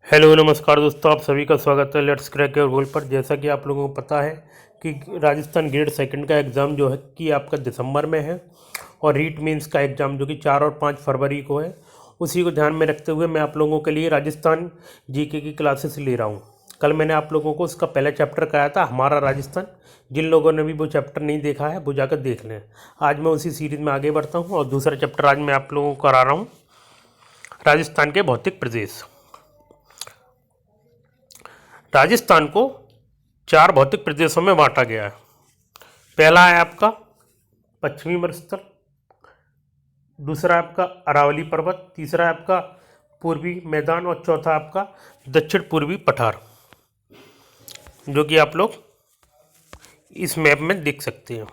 Hello नमस्कार दोस्तों, आप सभी का स्वागत है लेट्स क्रैक योर गोल पर। जैसा कि आप लोगों को पता है कि राजस्थान ग्रेड सेकंड का एग्ज़ाम जो है कि आपका दिसंबर में है और रीट मीन्स का एग्ज़ाम जो कि 4 और 5 फरवरी को है। उसी को ध्यान में रखते हुए मैं आप लोगों के लिए राजस्थान जीके की क्लासेस ले रहा हूँ। कल मैंने आप लोगों को उसका पहला चैप्टर कराया था, हमारा राजस्थान। जिन लोगों ने भी वो चैप्टर नहीं देखा है वो जाकर देख लें। आज मैं उसी सीरीज़ में आगे बढ़ता हूँ और दूसरा चैप्टर आज मैं आप लोगों को करा रहा हूँ, राजस्थान के भौतिक प्रदेश। राजस्थान को 4 भौतिक प्रदेशों में बांटा गया है। पहला है आपका पश्चिमी मरुस्थल, दूसरा आपका अरावली पर्वत, तीसरा आपका पूर्वी मैदान और चौथा आपका दक्षिण पूर्वी पठार, जो कि आप लोग इस मैप में देख सकते हैं।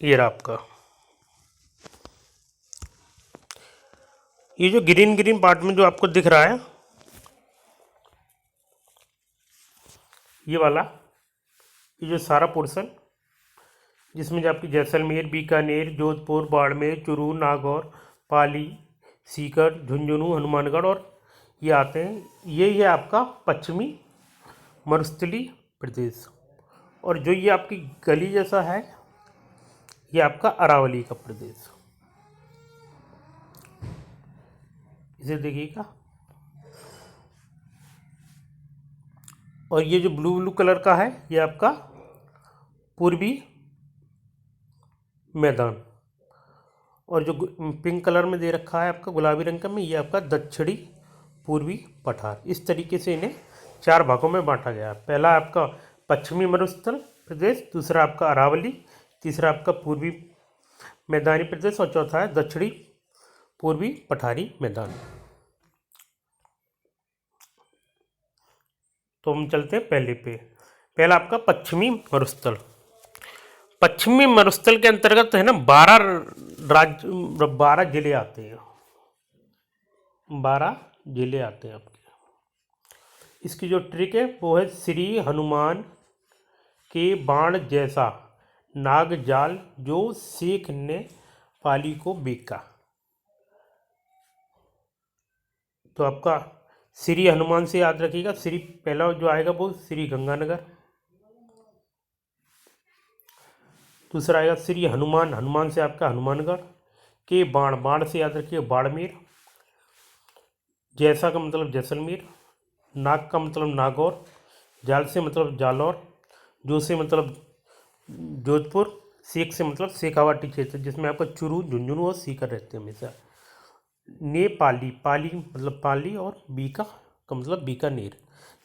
ये रहा आपका, ये जो ग्रीन ग्रीन पार्ट में जो आपको दिख रहा है, ये वाला, ये जो सारा पोर्शन जिसमें जो आपकी जैसलमेर, बीकानेर, जोधपुर, बाड़मेर, चूरू, नागौर, पाली, सीकर, झुंझुनू, हनुमानगढ़ और ये आते हैं, ये आपका पश्चिमी मरुस्थलीय प्रदेश। और जो ये आपकी गली जैसा है, ये आपका अरावली का प्रदेश। इसे देखिएगा। और ये जो ब्लू ब्लू कलर का है, ये आपका पूर्वी मैदान। और जो पिंक कलर में दे रखा है आपका गुलाबी रंग का में, ये आपका दक्षिणी पूर्वी पठार। इस तरीके से इन्हें 4 भागों में बांटा गया है। पहला आपका पश्चिमी मरुस्थल प्रदेश, दूसरा आपका अरावली, तीसरा आपका पूर्वी मैदानी प्रदेश और चौथा है दक्षिणी पूर्वी पठारी मैदान। तो हम चलते हैं पहले पे। पहला आपका पश्चिमी मरुस्थल। पश्चिमी मरुस्थल के अंतर्गत है ना 12 जिले आते हैं। 12 जिले आते हैं आपके। इसकी जो ट्रिक है वो है श्री हनुमान के बाण जैसा नाग जाल जो शेख ने पाली को बेका। तो आपका श्री हनुमान से याद रखिएगा। श्री पहला जो आएगा वो श्री गंगानगर, दूसरा आएगा श्री हनुमान, हनुमान से आपका हनुमानगढ़, के बाण, बाण से याद रखिए बाड़मेर, जैसा का मतलब जैसलमेर, नाग का मतलब नागौर, जाल से मतलब जालौर, जो से मतलब जोधपुर, शेख से मतलब शेखावाटी क्षेत्र जिसमें आपका चूरू, झुंझुनू और सीकर रहते हैं हमेशा। ने पाली, पाली मतलब पाली और बीका का मतलब बीकानेर,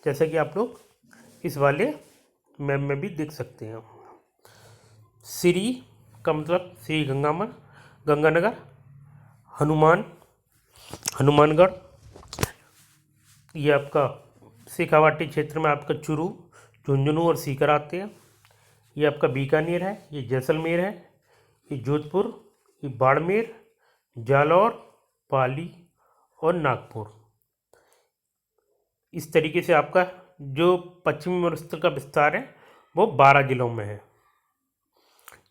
जैसा कि आप लोग इस वाले मैप में भी देख सकते हैं। श्री का मतलब श्री गंगानगर, हनुमान हनुमानगढ़, ये आपका शेखावाटी क्षेत्र में आपका चूरू, झुंझुनू और सीकर आते हैं। ये आपका बीकानेर है, ये जैसलमेर है, ये जोधपुर, ये बाड़मेर, जालौर, पाली और नागपुर। इस तरीके से आपका जो पश्चिमी मरुस्थल का विस्तार है वो 12 जिलों में है।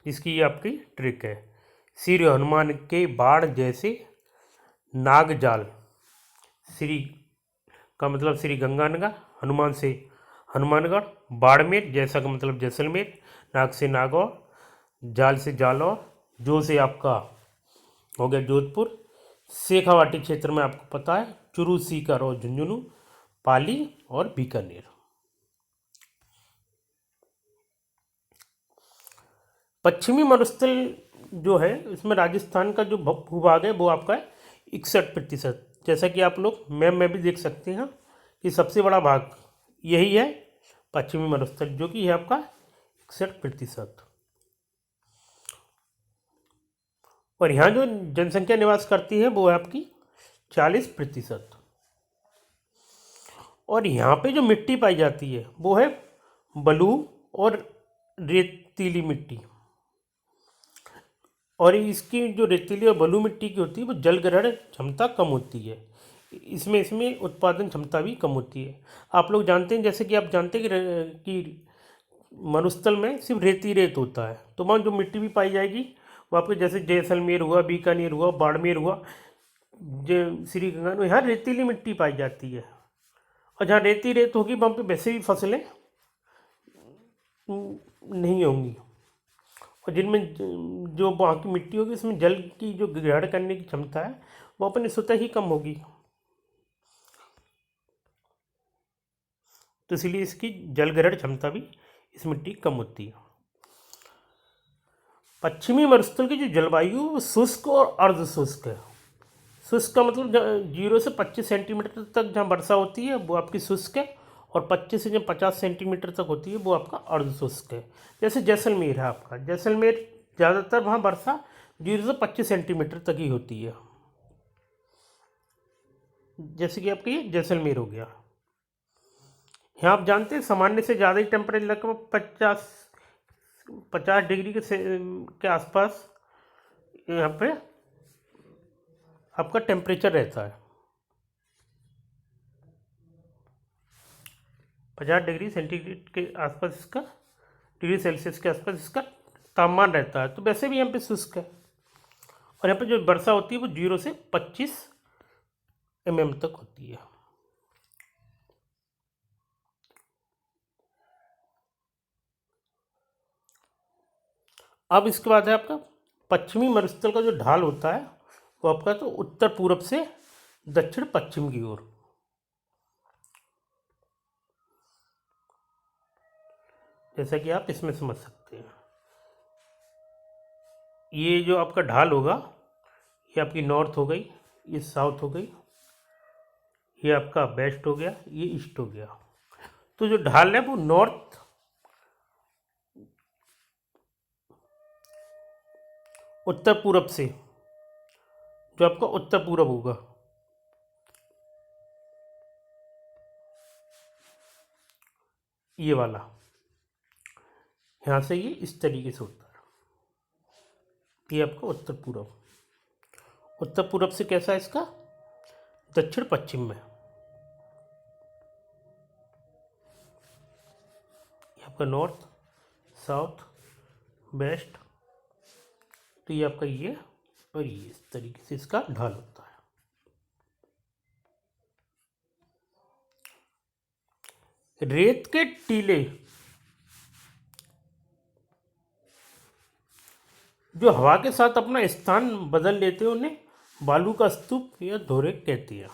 इसकी ये आपकी ट्रिक है। श्री हनुमान के बाण जैसे नाग जाल, श्री का मतलब श्री गंगानगर, हनुमान से हनुमानगढ़, बाड़मेर जैसा का मतलब जैसलमेर, नाग से नागौर, जाल से जालौर, जो से आपका हो गया जोधपुर, शेखावाटी क्षेत्र में आपको पता है चूरू, सीकर और झुंझुनू, पाली और बीकानेर। पश्चिमी मरुस्थल जो है इसमें राजस्थान का जो भूभाग है वो आपका है 61%। जैसा कि आप लोग मैप में भी देख सकते हैं कि सबसे बड़ा भाग यही है पश्चिमी मरुस्थल, जो कि है आपका 61%। और यहाँ जो जनसंख्या निवास करती है वो है आपकी 40%। और यहाँ पे जो मिट्टी पाई जाती है वो है बलू और रेतीली मिट्टी। और इसकी जो रेतीली और बलू मिट्टी की होती है वो जल ग्रहण क्षमता कम होती है। इसमें उत्पादन क्षमता भी कम होती है। आप लोग जानते हैं, जैसे कि आप जानते हैं कि मरुस्थल में सिर्फ रेत ही रेत होता है, तो वहाँ जो मिट्टी भी पाई जाएगी वो आपके जैसे जैसलमेर हुआ, बीकानेर हुआ, बाड़मेर हुआ, जो श्री गंगा में, यहाँ रेतीली मिट्टी पाई जाती है। और जहाँ रेती रेत होगी वहाँ पे वैसे भी फसलें नहीं होंगी। और जिनमें जो वहाँ की मिट्टी होगी उसमें जल की जो ग्रहण करने की क्षमता है वो अपने स्वतः ही कम होगी, तो इसलिए इसकी जल ग्रहण क्षमता भी इस मिट्टी की कम होती है। पश्चिमी मरुस्थल की जो जलवायु वो शुष्क और अर्ध शुष्क है। शुष्क का मतलब 0 से 25 सेंटीमीटर तक जहाँ वर्षा होती है वो आपकी शुष्क है, और 25 से जब 50 सेंटीमीटर तक होती है वो आपका अर्ध शुष्क है। जैसे जैसलमेर है आपका, जैसलमेर ज़्यादातर वहाँ वर्षा 0 से 25 सेंटीमीटर तक ही होती है। जैसे कि आपका ये जैसलमेर हो गया। यहाँ आप जानते हैं सामान्य से ज़्यादा ही टेम्परेचर लगभग 50 डिग्री के आसपास यहाँ पे आपका टेम्परेचर रहता है। 50 डिग्री सेंटीग्रेड के आसपास इसका, डिग्री सेल्सियस के आसपास इसका तापमान रहता है। तो वैसे भी यहाँ पे शुष्क है। और यहाँ पे जो वर्षा होती है वो 0 से 25 mm तक होती है। अब इसके बाद है आपका पश्चिमी मरुस्थल का जो ढाल होता है वो आपका तो उत्तर पूरब से दक्षिण पश्चिम की ओर, जैसा कि आप इसमें समझ सकते हैं। ये जो आपका ढाल होगा ये आपकी नॉर्थ हो गई, ये साउथ हो गई, ये आपका वेस्ट हो गया, ये ईस्ट हो गया। तो जो ढाल है वो नॉर्थ उत्तर पूरब से, जो आपका उत्तर पूरब होगा, ये वाला, यहाँ से ये इस तरीके से होता है। ये आपका उत्तर पूरब। उत्तर पूरब से कैसा है इसका, दक्षिण पश्चिम में। ये आपका नॉर्थ, साउथ, वेस्ट, तो ये आपका ये और ये इस तरीके से इसका ढाल होता है। रेत के टीले जो हवा के साथ अपना स्थान बदल लेते हैं उन्हें बालू का स्तूप या धोरे कहती है।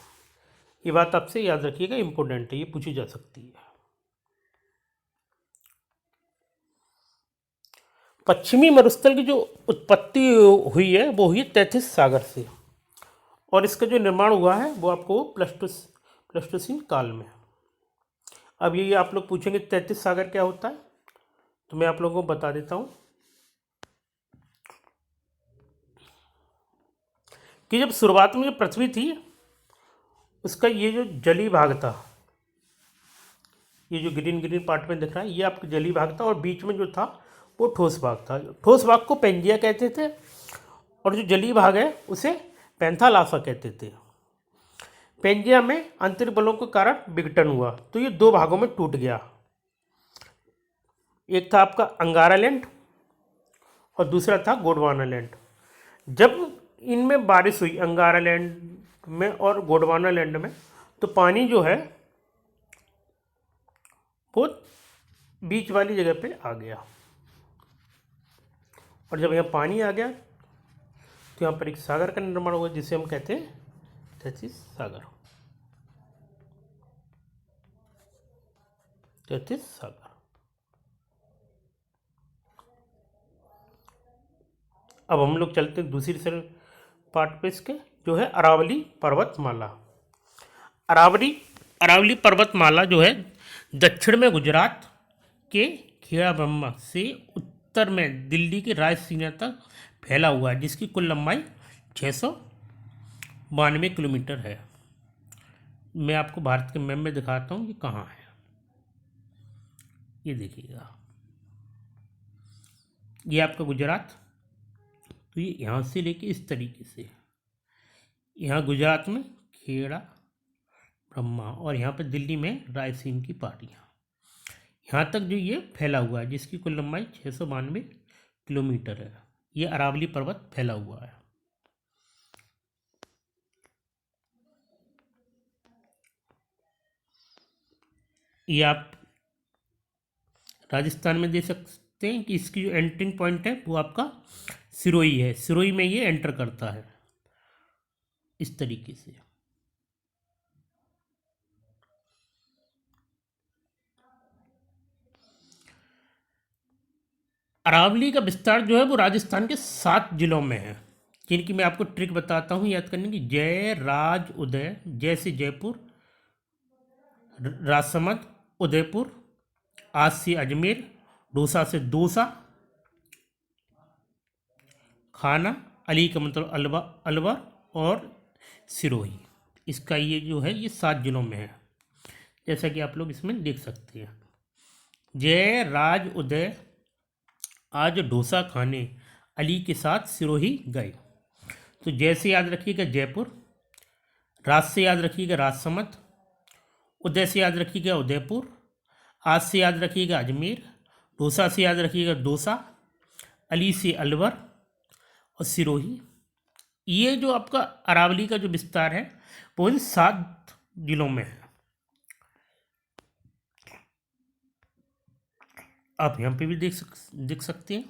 ये बात आपसे याद रखिएगा, इंपॉर्टेंट है, ये पूछी जा सकती है। पश्चिमी मरुस्थल की जो उत्पत्ति हुई है वो हुई 33 सागर से, और इसका जो निर्माण हुआ है वो आपको प्लेस्टोसीन काल में। अब ये आप लोग पूछेंगे 33 सागर क्या होता है, तो मैं आप लोगों को बता देता हूँ कि जब शुरुआत में जो पृथ्वी थी उसका ये जो जली भाग था, ये जो ग्रीन ग्रीन पार्ट में दिख रहा है ये आपका जली भाग था, और बीच में जो था वो ठोस भाग था। ठोस भाग को पेंजिया कहते थे, और जो जली भाग है उसे पैंथालासा कहते थे। पेंजिया में आंतरिक बलों के कारण विघटन हुआ तो ये दो भागों में टूट गया। एक था आपका अंगारा लैंड और दूसरा था गोंडवाना लैंड। जब इनमें बारिश हुई अंगारा लैंड में और गोंडवाना लैंड में, तो पानी जो है वो बीच वाली जगह पे आ गया, और जब यहाँ पानी आ गया तो यहाँ पर एक सागर का निर्माण हुआ जिसे हम कहते हैं 33 सागर। 33 सागर। अब हम लोग चलते हैं दूसरी सर पार्ट पे इसके, जो है अरावली पर्वतमाला। अरावली पर्वतमाला जो है दक्षिण में गुजरात के खेड़ा ब्रह्मा से उत्तर में दिल्ली के रायसीना तक फैला हुआ है, जिसकी कुल लंबाई 692 किलोमीटर है। मैं आपको भारत के मैप में दिखाता हूँ कि कहाँ है। ये देखिएगा, ये आपका गुजरात, तो ये यहाँ से लेके इस तरीके से, यहाँ गुजरात में खेड़ा ब्रह्मा, और यहाँ पर दिल्ली में रायसीन की पहाड़ियाँ, यहाँ तक जो ये फैला हुआ है, जिसकी कुल लंबाई 692 किलोमीटर है। ये अरावली पर्वत फैला हुआ है। ये आप राजस्थान में देख सकते हैं कि इसकी जो एंट्रिंग पॉइंट है वो आपका सिरोही है। सिरोही में ये एंटर करता है इस तरीके से। अरावली का विस्तार जो है वो राजस्थान के 7 जिलों में है, जिनकी मैं आपको ट्रिक बताता हूँ याद करने की। जय, राज, उदय। जय से जयपुर, राजसमंद, उदयपुर, आज से अजमेर, दौसा से दौसा, खाना, अली का मतलब अलवर और सिरोही। इसका ये जो है ये 7 जिलों में है, जैसा कि आप लोग इसमें देख सकते हैं। जय, राज, उदय आज डोसा खाने अली के साथ सिरोही गए। तो जय से याद रखिएगा जयपुर, राज से याद रखिएगा राजसमंद, उदय से याद रखिएगा उदयपुर, आज से याद रखिएगा अजमेर, डोसा से याद रखिएगा दौसा, अली से अलवर और सिरोही। ये जो आपका अरावली का जो विस्तार है वो इन 7 जिलों में है। आप यहाँ पे भी देख सकते हैं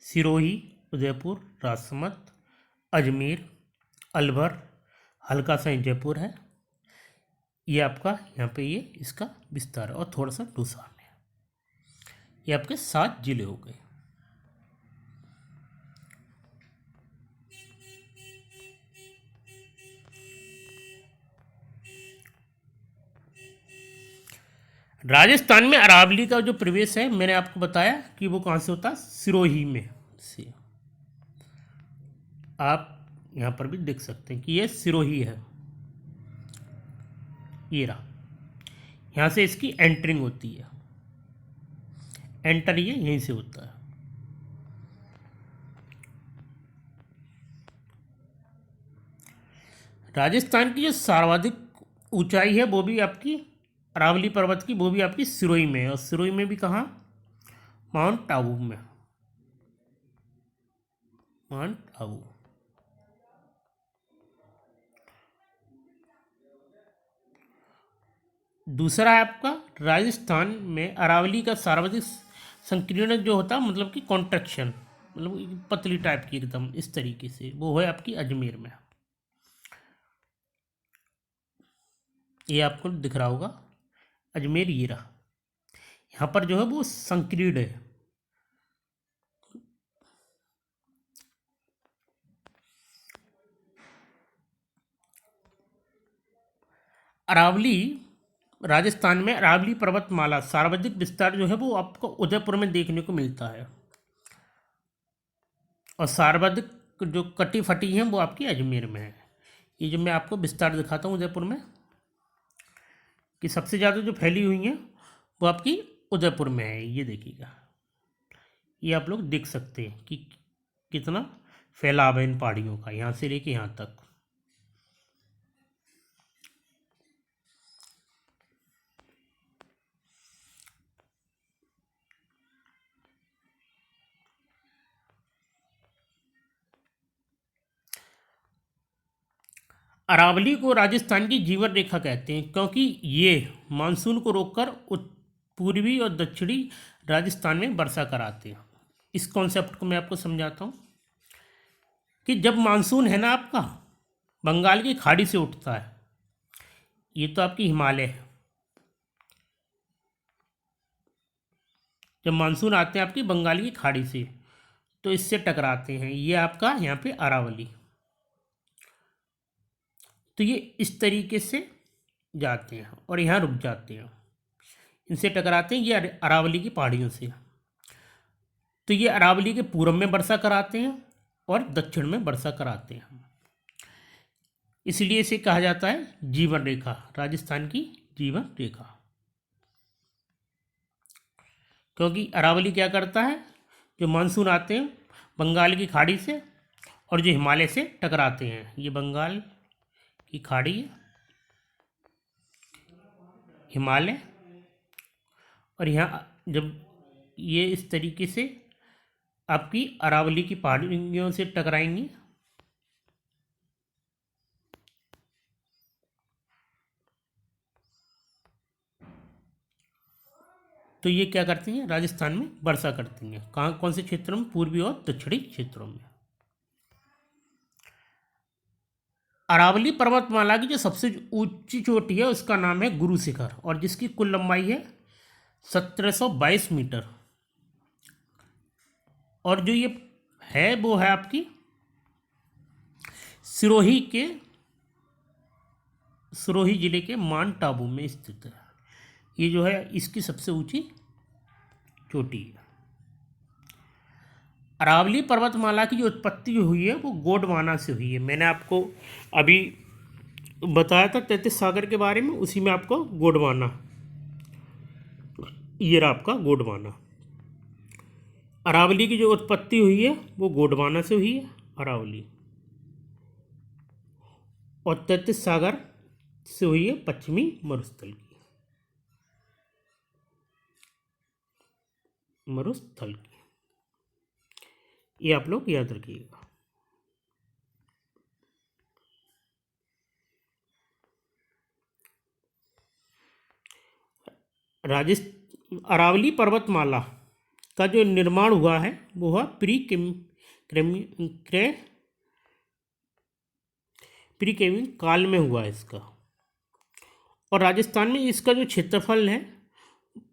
सिरोही, उदयपुर, राजसमंद, अजमेर, अलवर, हल्का सा जयपुर है। ये आपका यहाँ पे ये इसका विस्तार है और थोड़ा सा डोसा में। ये आपके 7 जिले हो गए। राजस्थान में अरावली का जो प्रवेश है मैंने आपको बताया कि वो कहाँ से होता है, सिरोही में से। आप यहाँ पर भी देख सकते हैं कि ये सिरोही है, ये रहा। यहाँ से इसकी एंटरिंग होती है, एंटर ये यहीं से होता है। राजस्थान की जो सर्वाधिक ऊंचाई है वो भी आपकी अरावली पर्वत की, वो भी आपकी सिरोही में है। और सिरोही में भी कहाँ, माउंट आबू में, माउंट आबू। दूसरा है आपका राजस्थान में अरावली का सर्वाधिक संकीर्ण जो होता है, मतलब कि कॉन्ट्रैक्शन, मतलब पतली टाइप की एकदम इस तरीके से, वो है आपकी अजमेर में। ये आपको दिख रहा होगा अजमेर, ये रहा। यहाँ पर जो है वो संकीर्ण है। अरावली राजस्थान में अरावली पर्वतमाला सर्वाधिक विस्तार जो है वो आपको उदयपुर में देखने को मिलता है, और सर्वाधिक जो कटी फटी हैं वो आपकी अजमेर में है। ये जो मैं आपको विस्तार दिखाता हूँ उदयपुर में, कि सबसे ज़्यादा जो फैली हुई हैं वो आपकी उदयपुर में है। ये देखिएगा, ये आप लोग देख सकते हैं कि कितना फैलाव है इन पहाड़ियों का, यहाँ से लेके यहाँ तक। अरावली को राजस्थान की जीवन रेखा कहते हैं, क्योंकि ये मानसून को रोककर पूर्वी और दक्षिणी राजस्थान में वर्षा कराते हैं। इस कॉन्सेप्ट को मैं आपको समझाता हूँ कि जब मानसून है ना आपका बंगाल की खाड़ी से उठता है, ये तो आपकी हिमालय है। जब मानसून आते हैं आपकी बंगाल की खाड़ी से, तो इससे टकराते हैं, ये आपका यहाँ पे अरावली। तो ये इस तरीके से जाते हैं और यहाँ रुक जाते हैं, इनसे टकराते हैं ये अरावली की पहाड़ियों से। तो ये अरावली के पूर्व में वर्षा कराते हैं और दक्षिण में वर्षा कराते हैं, इसलिए इसे कहा जाता है जीवन रेखा, राजस्थान की जीवन रेखा। क्योंकि अरावली क्या करता है, जो मानसून आते हैं बंगाल की खाड़ी से और जो हिमालय से टकराते हैं, ये बंगाल की खाड़ी है, हिमालय, और यहाँ जब ये इस तरीके से आपकी अरावली की पहाड़ियों से टकराएंगी। तो ये क्या करती हैं, राजस्थान में वर्षा करती हैं। कहाँ, कौन से क्षेत्रों में, पूर्वी और दक्षिणी क्षेत्रों में। अरावली पर्वतमाला की जो सबसे ऊंची चोटी है उसका नाम है गुरु शिखर, और जिसकी कुल लंबाई है 1722 मीटर। और जो ये है वो है आपकी सिरोही जिले के माउंट आबू में स्थित है। ये जो है इसकी सबसे ऊंची चोटी है। अरावली पर्वतमाला की जो उत्पत्ति हुई है वो गोंडवाना से हुई है। मैंने आपको अभी बताया था 33 सागर के बारे में, उसी में आपको गोंडवाना, ये रहा आपका गोंडवाना। अरावली की जो उत्पत्ति हुई है वो गोंडवाना से हुई है, अरावली। और 33 सागर से हुई है पश्चिमी मरुस्थल की, मरुस्थल की। ये आप लोग याद रखिएगा। अरावली पर्वतमाला का जो निर्माण हुआ है वो हुआ प्री केमिन काल में हुआ है इसका। और राजस्थान में इसका जो क्षेत्रफल है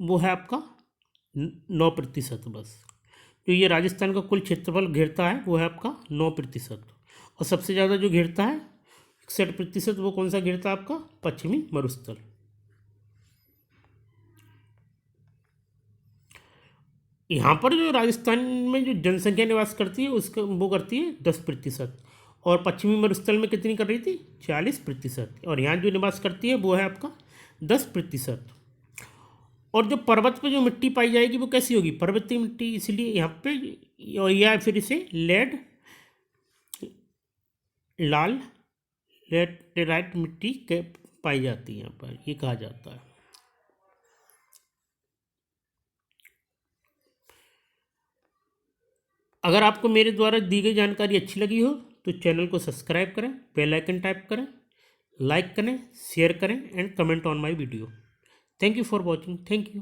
वो है आपका 9% बस। जो ये राजस्थान का कुल क्षेत्रफल घेरता है वो है आपका 9%। और सबसे ज़्यादा जो घेरता है 61%, वो कौन सा घेरता है आपका, पश्चिमी मरुस्थल। यहाँ पर जो राजस्थान में जो जनसंख्या निवास करती है उसका वो करती है 10%। और पश्चिमी मरुस्थल में कितनी कर रही थी, 40%। और यहाँ जो निवास करती है वो है आपका 10%। और जो पर्वत पे जो मिट्टी पाई जाएगी वो कैसी होगी, पर्वतीय मिट्टी, इसलिए यहाँ पे, या फिर इसे लाल लेटराइट मिट्टी के पाई जाती है यहाँ पर, ये कहा जाता है। अगर आपको मेरे द्वारा दी गई जानकारी अच्छी लगी हो तो चैनल को सब्सक्राइब करें, बेल आइकन टाइप करें, लाइक करें, शेयर करें and comment on my video. Thank you for watching. Thank you.